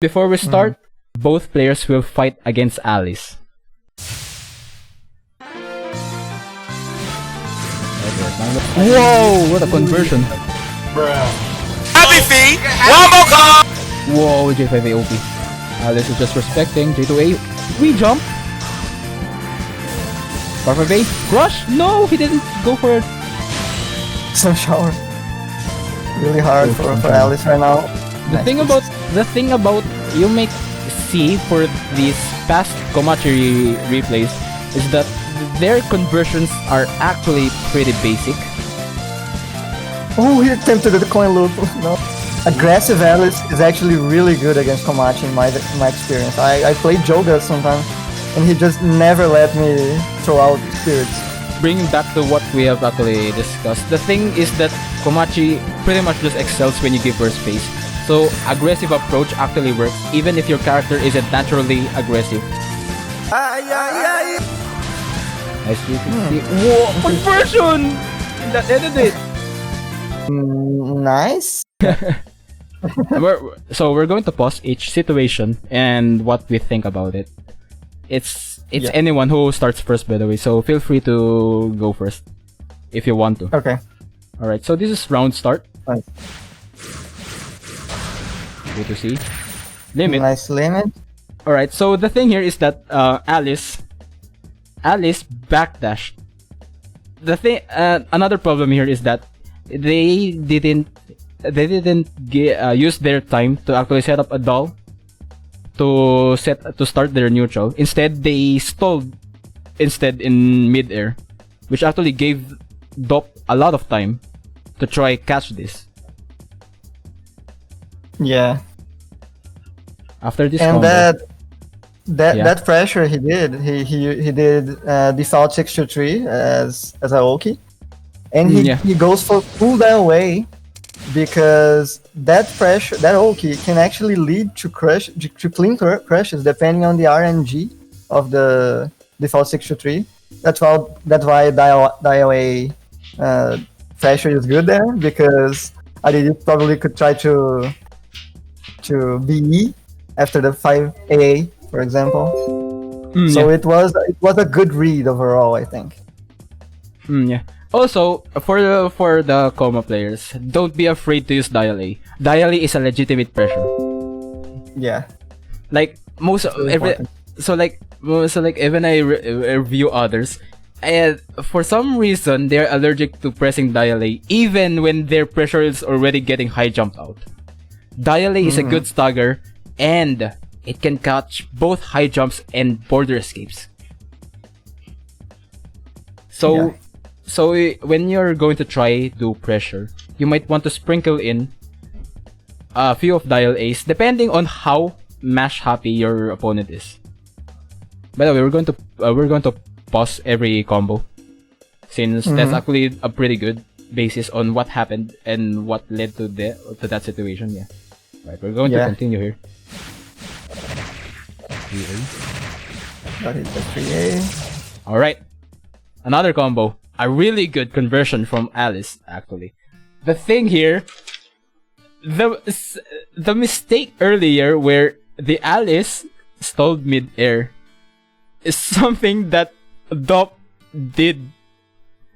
before we start, both players will fight against Alice. Whoa! What a conversion! Happy feet! One more call! Whoa, J5A OP. Alice is just respecting J2A. We jump. R5A. Crush? No, he didn't go for it. Some shower. Really hard for Alice right now. The thing about you make see for these past Komachi replays is that their conversions are actually pretty basic. Oh, he attempted the coin loop. No. Aggressive Alice is actually really good against Komachi in my experience. I played Joga sometimes, and he just never let me throw out spirits. Bringing back to what we have actually discussed, the thing is that Komachi pretty much just excels when you give her space. So aggressive approach actually works even if your character isn't naturally aggressive. Nice 360. Whoa! Conversion! That ended it! Nice. We're going to pause each situation and what we think about it. It's anyone who starts first, by the way, so feel free to go first if you want to. Okay. Alright, so this is round start. Nice. Good to see. Limit. Nice limit. Alright, so the thing here is that Alice backdashed. The thing, another problem here is that they didn't use their time to actually set up a doll to start their neutral. Instead, they stalled in mid-air, which actually gave Dop a lot of time to try catch this. Yeah. After this and combo, that pressure he did default 6-3 as Aoki, and he goes for full dial away because that pressure, that Aoki can actually lead to clean crushes depending on the RNG of the default 6-3. That's why dial away pressure is good there, because IDD probably could try to BE after the 5AA, for example. So it was a good read overall, I think. Yeah. Also, for the Koma players, don't be afraid to use Dial A. Dial A is a legitimate pressure. Yeah. Like most even I review others, and for some reason they're allergic to pressing Dial A even when their pressure is already getting high jumped out. Dial A is a good stagger, and it can catch both high jumps and border escapes. So when you're going to try to pressure, you might want to sprinkle in a few of Dial A's depending on how mash happy your opponent is. By the way, we're going to pause every combo, since that's actually a pretty good basis on what happened and what led to that situation. Yeah. Right, we're going to continue here. 3A. Got it, the 3A. Alright. Another combo. A really good conversion from Alice, actually. The thing here, the mistake earlier where the Alice stalled mid-air is something that Dop did.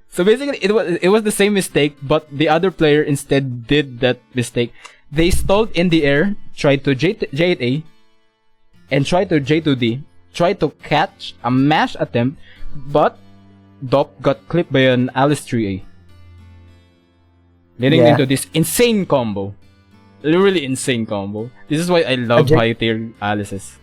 So basically, it was the same mistake, but the other player instead did that mistake. They stalled in the air, tried to J8A, and tried to J2D, tried to catch a mash attempt, but Dop got clipped by an Alice 3A, leading into this insane combo. Really insane combo. This is why I love high tier Alices.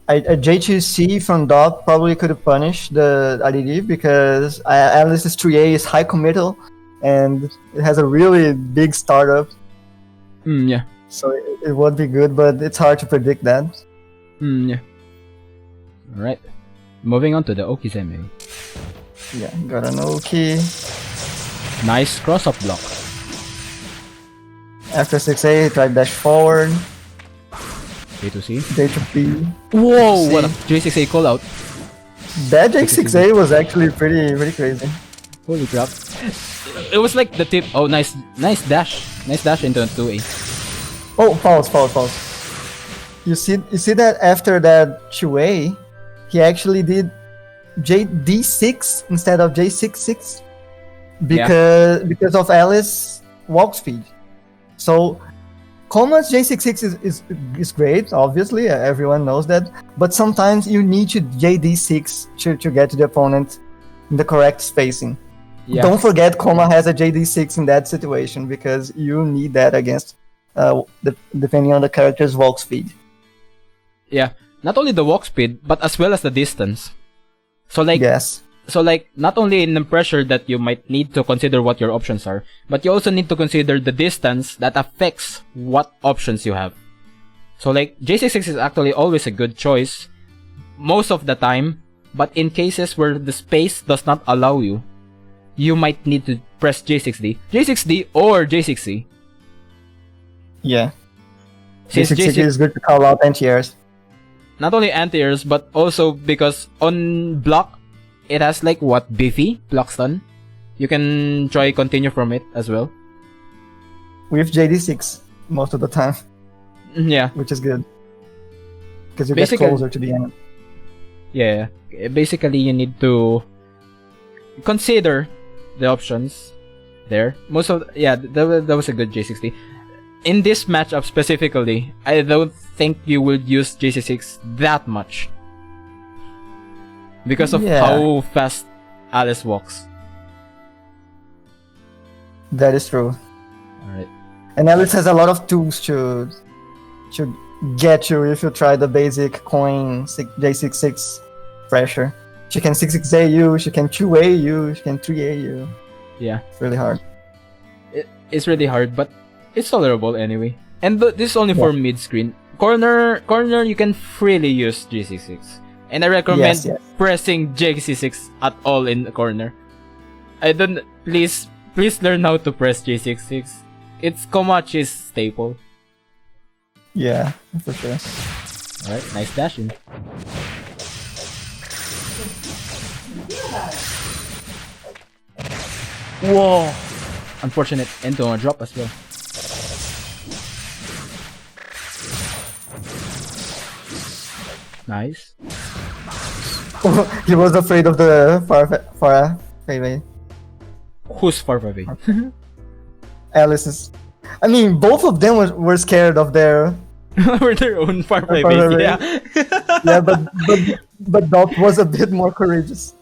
A J2C from Dop probably could have punished the IDD because Alice's 3A is high committal and it has a really big startup. Yeah. So it would be good, but it's hard to predict that. Yeah. Alright. Moving on to the Oki semi. Yeah, got an Oki. Nice cross-up block. After 6A, he tried dash forward. J2C. J2B. Whoa! What a J6A call out. That J6A was actually pretty crazy. Holy crap. It was like the tip. Oh, nice dash. Nice dash into a 2A. Oh, pause. you see that after that Shui, he actually did JD6 instead of J66 because of Alice walk speed. So Koma's J66 is great, obviously, everyone knows that, but sometimes you need to JD6 to get to the opponent in the correct spacing. Yeah. Don't forget Koma has a JD6 in that situation because you need that against depending on the character's walk speed. Yeah, not only the walk speed, but as well as the distance. So like, yes. So like, not only in the pressure that you might need to consider what your options are, but you also need to consider the distance that affects what options you have. So like, J66 is actually always a good choice, most of the time, but in cases where the space does not allow you, you might need to press J6D or J6C. Yeah. J6C is good to call out anti-airs. Not only anti-airs, but also because on block, it has like what, beefy block stun. You can try continue from it as well. With JD6 most of the time. Yeah. Which is good. Because you get closer to the end. Yeah. Basically, you need to consider the options there. That was a good J60. In this matchup specifically, I don't think you would use J66 that much. Because of how fast Alice walks. That is true. Alright. And Alice has a lot of tools to get you if you try the basic coin J66 pressure. She can 6-6A you, she can 2A you, she can 3A you. Yeah. It's really hard. It's really hard, but it's tolerable anyway. And this is only for mid-screen. Corner, you can freely use J66. And I recommend pressing J66 at all in the corner. Please learn how to press J66. It's Komachi's staple. Yeah, for sure. Alright, nice dashing. Whoa! Unfortunate end on a drop as well. Nice. He was afraid of the Farah Fayway. Who's Farah? Alice's. I mean, both of them were scared of their own Farah. Yeah. Yeah, but Dot was a bit more courageous.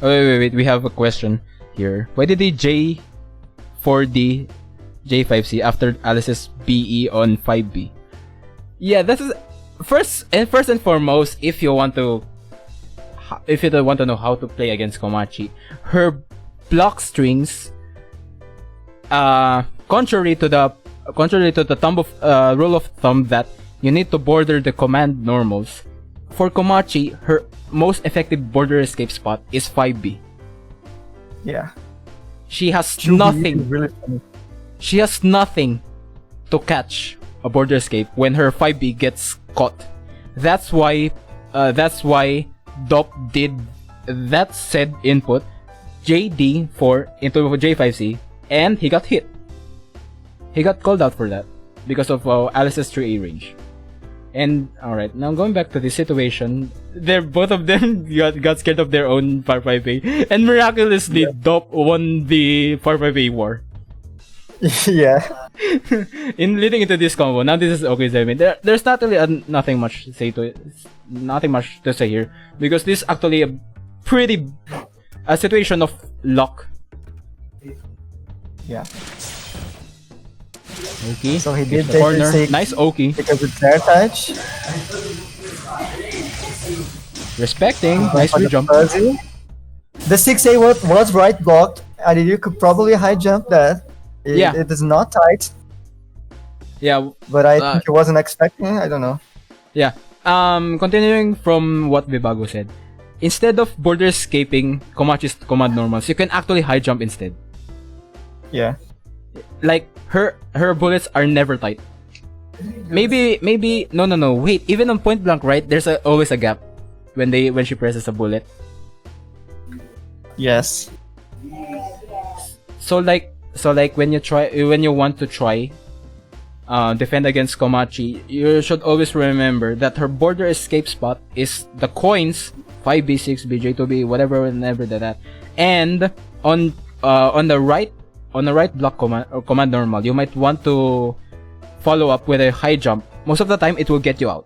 Oh, wait. We have a question here. Why did he J4D J5C after Alice's BE on 5B? Yeah, that is first and foremost. If you want to know how to play against Komachi, her block strings, contrary to the rule of thumb that you need to border the command normals. For Komachi, her most effective border escape spot is 5B. Yeah. She has nothing. Really funny. She has nothing to catch a border escape when her 5B gets caught. That's why Dop did that said input JD4 into J5C, and he got hit. He got called out for that because of Alice's 3A range. And alright, now going back to the situation, both of them got scared of their own Par 5A, and miraculously Dop won the Par 5A war. Yeah. In leading into this combo, now this is okay, Zevin. There's not really nothing much to say here, because this is actually a situation of luck. Yeah. Okay. So he did the corner. Nice Oki. Because it's air touch. Respecting. Nice re-jump. The 6A was right blocked. You could probably high jump that. It is not tight. Yeah. But I think he wasn't expecting. I don't know. Yeah. Continuing from what Vibago said, instead of border escaping Komachi's command normals, you can actually high jump instead. Yeah. Like her bullets are never tight. Maybe no. Wait, even on point blank, right? There's always a gap when she presses a bullet. Yes. So like when you want to try defend against Komachi, you should always remember that her border escape spot is the coins 5b6, bj2b, whatever that. And on the right block command normal, you might want to follow up with a high jump. Most of the time, it will get you out.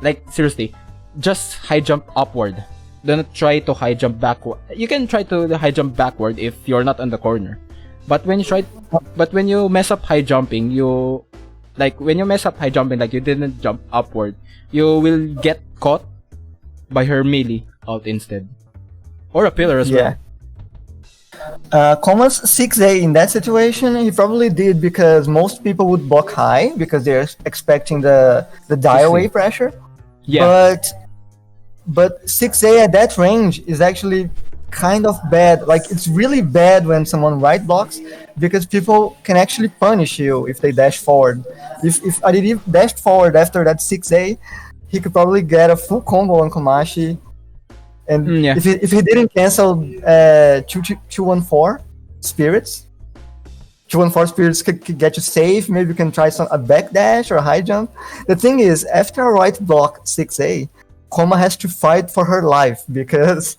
Like seriously, just high jump upward. Do not try to high jump backward. You can try to high jump backward if you're not on the corner. But when you mess up high jumping, you didn't jump upward, you will get caught by her melee out instead, or a pillar as well. Koma's 6A in that situation, he probably did because most people would block high because they're expecting the die away pressure. Yeah. But 6A at that range is actually kind of bad. Like, it's really bad when someone right blocks because people can actually punish you if they dash forward. If Aditi dashed forward after that 6A, he could probably get a full combo on Komachi. And if he didn't cancel 214 spirits, 214 spirits could get you safe. Maybe you can try a back dash or a high jump. The thing is, after a right block 6A, Koma has to fight for her life because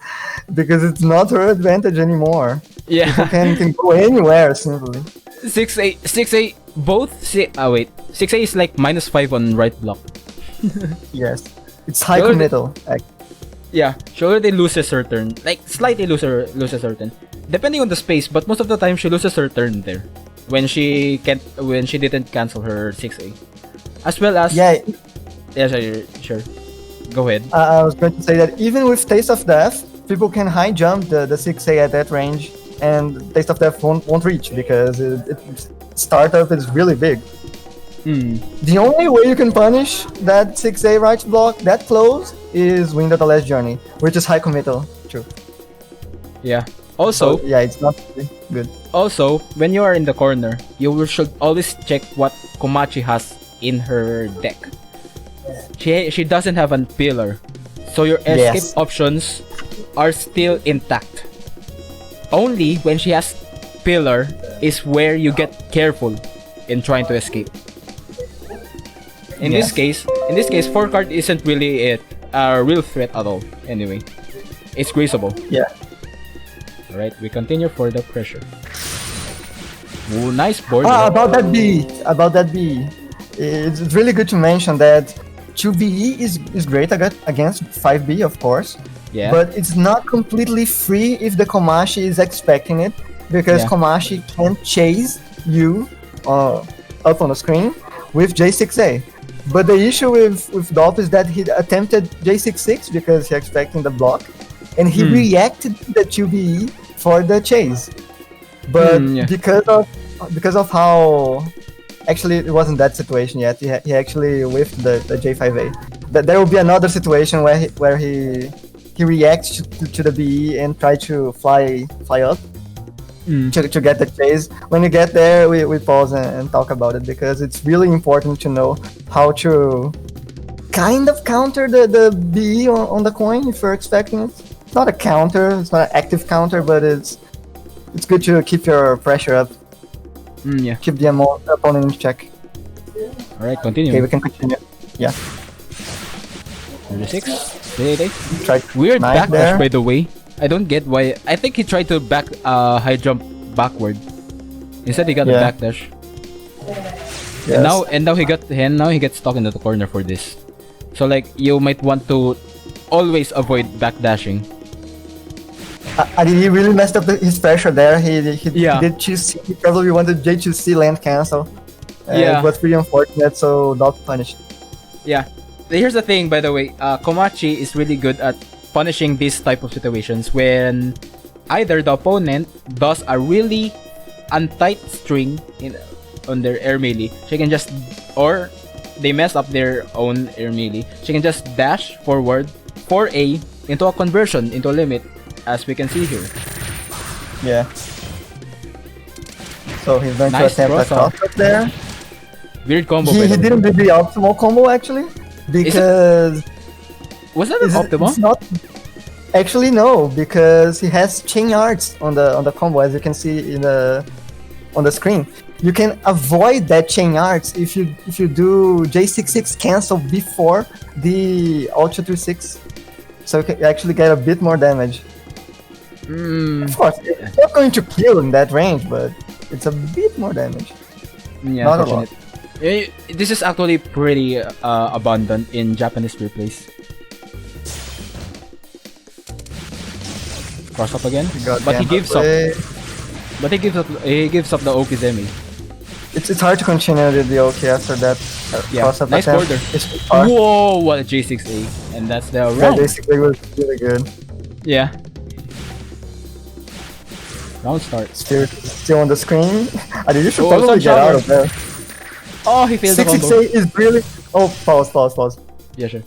it's not her advantage anymore. Yeah. People can go anywhere simply. 6A both 6A is like -5 on right block. Yes. It's high committal. Yeah, she already loses her turn. Like slightly loses her turn. Depending on the space, but most of the time she loses her turn there. When she didn't cancel her 6A. As well as Yeah, sure. Go ahead. I was going to say that even with Taste of Death, people can high jump the 6A at that range, and Taste of Death won't reach because startup is really big. The only way you can punish that 6A right block that close is Wind of the Last Journey, which is high committal. True. Yeah. Also, it's not really good. Also, when you are in the corner, you should always check what Komachi has in her deck. She doesn't have a pillar, so your escape options are still intact. Only when she has pillar is where you get careful in trying to escape. In this case, 4-card isn't really a real threat at all. Anyway, it's greasable. Yeah. Alright, we continue for the pressure. Ooh, nice board. About that B, it's really good to mention that 2BE is great against 5B, of course. Yeah. But it's not completely free if the Komachi is expecting it, because Komachi can chase you up on the screen with J6A. But the issue with Dolph is that he attempted J66 because he expecting the block, and he reacted to the 2BE for the chase. But because of how... Actually, it wasn't that situation yet. He actually whiffed the J5A. But there will be another situation where he reacts to the BE and try to fly up to get the chase. When you get there, we pause and talk about it, because it's really important to know how to kind of counter the BE on the coin if you're expecting it. It's not a counter, it's not an active counter, but it's good to keep your pressure up. Keep the opponent in check. Alright, continue. Okay, we can continue. Yeah. 36. Weird backdash, by the way. I don't get why. I think he tried to high jump backward. Instead, he got a backdash. Yes. And now he gets stuck into the corner for this. So like, you might want to always avoid backdashing. He really messed up his pressure there. He did choose C. He probably wanted J2C land cancel. It was pretty unfortunate, so not punished. Yeah. Here's the thing, by the way. Komachi is really good at punishing these type of situations when either the opponent does a really untight string on their air melee. She can just... Or they mess up their own air melee. She can just dash forward 4A into a conversion, into a limit, as we can see here. Yeah. So he's going to attempt a cross-up there. Weird combo. He didn't do the optimal combo actually, because was that an optimal? It's not. Actually, no, because he has chain yards on the combo, as you can see on the screen. you can avoid that chain arts if you do J66 cancel before the Ultra 36, so you can actually get a bit more damage. Of course, it's not going to kill in that range, but it's a bit more damage. Yeah, Not a lot. This is actually pretty abundant in Japanese replays. Cross up again, but he gives up. But he gives up the Okizeme. It's hard to continue with the OK after that. Cross up nice attempt. border. It's too far. Whoa, what a J6A, and that's the Yeah, round. basically was really good. Yeah. Round start. Still on the screen. I think you should Oh, probably get out Sunshine. of there. Oh, he failed the combo. 668 is really. Oh, pause. Yeah, sure.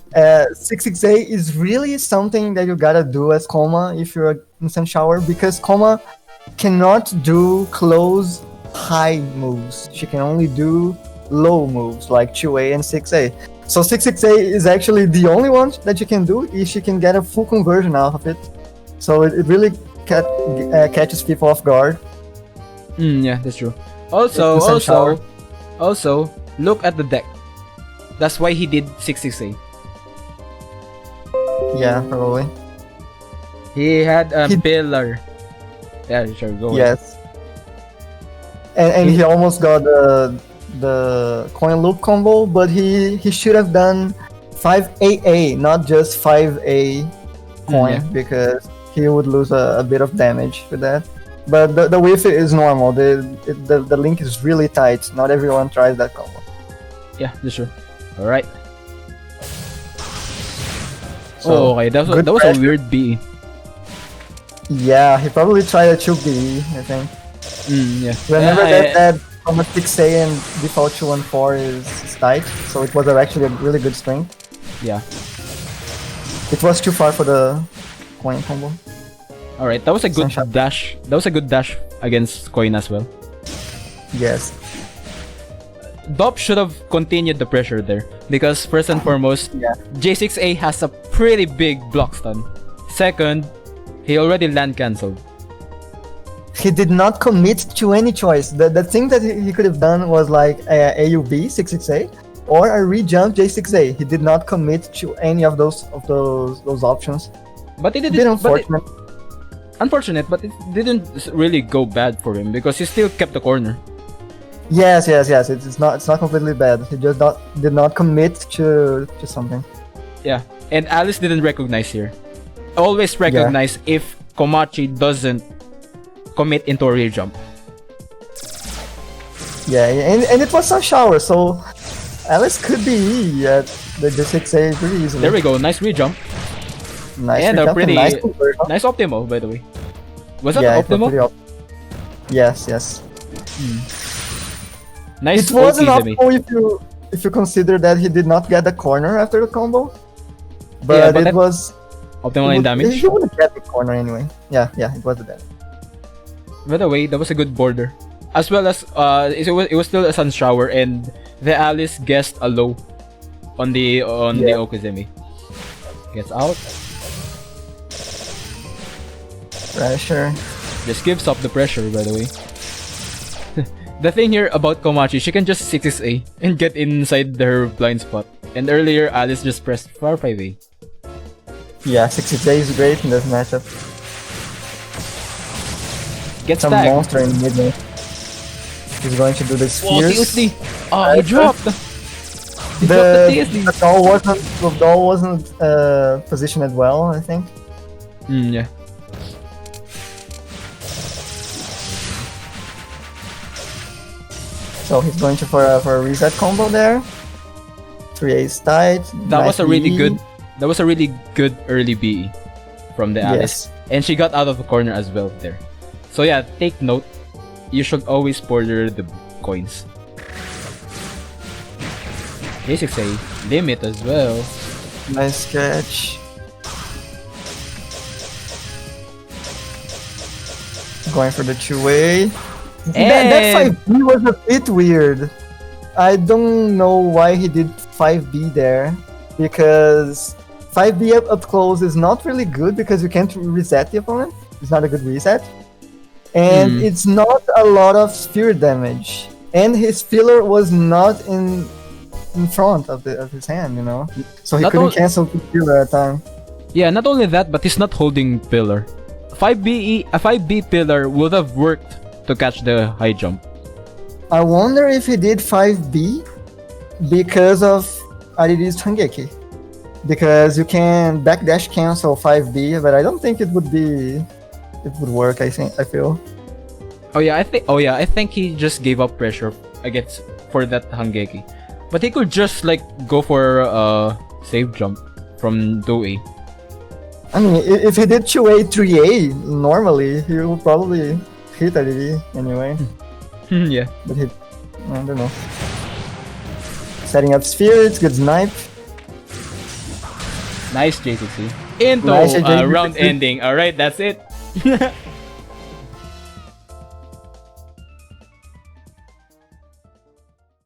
668 is really something that you gotta do as Koma if you're an instant shower, because Koma cannot do close high moves. She can only do low moves like 2A and 6A. So 668 is actually the only one that you can do if she can get a full conversion out of it. So it really catches people off guard. Yeah, that's true. Also, look at the deck. That's why he did 668. Yeah, probably. He had a pillar. Yeah, sure, go ahead. Yes. And he almost got the coin loop combo, but he should have done 5AA, not just 5A coin, because he would lose a bit of damage with that. But the whiff is normal. The link is really tight. Not everyone tries that combo. Yeah, that's true. Alright. So, okay, that was a pressure. weird B. Yeah, he probably tried a 2B, I think. Yeah. Remember that from a 6A and default 214 is tight, so it was actually a really good string. Yeah. It was too far for the coin combo. Alright, that was a good Sunshine. dash. That was a good dash against Coin as well. Yes. Dop should have continued the pressure there, because first and foremost, Yeah. J6A has a pretty big block stun. Second, he already land cancelled. He did not commit to any choice. The thing that he could have done was like AUB 668 or a re-jump J6A. He did not commit to any of those options. But it A didn't. bit unfortunate. Unfortunate, but it didn't really go bad for him because he still kept the corner. Yes. It's not completely bad. He just did not commit to something. Yeah, and Alice didn't recognize here. Always recognize if Komachi doesn't commit into a rear jump. Yeah, and it was Sun Shower, so Alice could be at the J6A pretty easily. There we go, nice rear jump. Nice And re-jump a pretty nice conversion. nice optimo, by the way. Was that Yeah, it was optimo? pretty Yes. Nice. It wasn't Okizeme. optimal if you consider that he did not get the corner after the combo. But, Yeah, but it that- was Optimal in damage. He wouldn't get the corner anyway. Yeah, it was the damage. By the way, that was a good border. As well as it was still a sun shower, and the Alice guessed a low on the Okizeme. Gets out. Pressure. Just gives up the pressure, by the way. The thing here about Komachi, she can just 6A and get inside her blind spot. And earlier, Alice just pressed 5A. Yeah, 60J is great in this matchup. Gets Some tagged. monster in mid lane. He's going to do the Oh, spheres. TSD! Oh, he dropped! He dropped The the TSD! doll wasn't positioned well, I think. Yeah. So he's going to for a reset combo there. 3A is tight. That was a really BE. good. That was a really good early BE from the Alice, Yes. and she got out of the corner as well there. So yeah, take note. You should always border the coins. J6A limit as well. Nice catch. Going for the 2-way. That 5B was a bit weird. I don't know why he did 5B there, because 5B up close is not really good because you can't reset the opponent. It's not a good reset. And it's not a lot of spear damage. and his pillar was not in front of his hand, you know, so he couldn't cancel the pillar at time. Yeah, not only that, but he's not holding pillar. A 5B pillar would have worked to catch the high jump. I wonder if he did 5B because of Ariri's Hangeki. Because you can backdash cancel 5B, but I don't think it would work, I feel. I think he just gave up pressure against for that Hangeki. But he could just like go for save jump from 2A. I mean, if he did 2A, 3A normally, he would probably hit Ariri anyway. Yeah. But I don't know. Setting up spirits, good snipe. Nice JTC. Into Nice, round ending. Alright, that's it.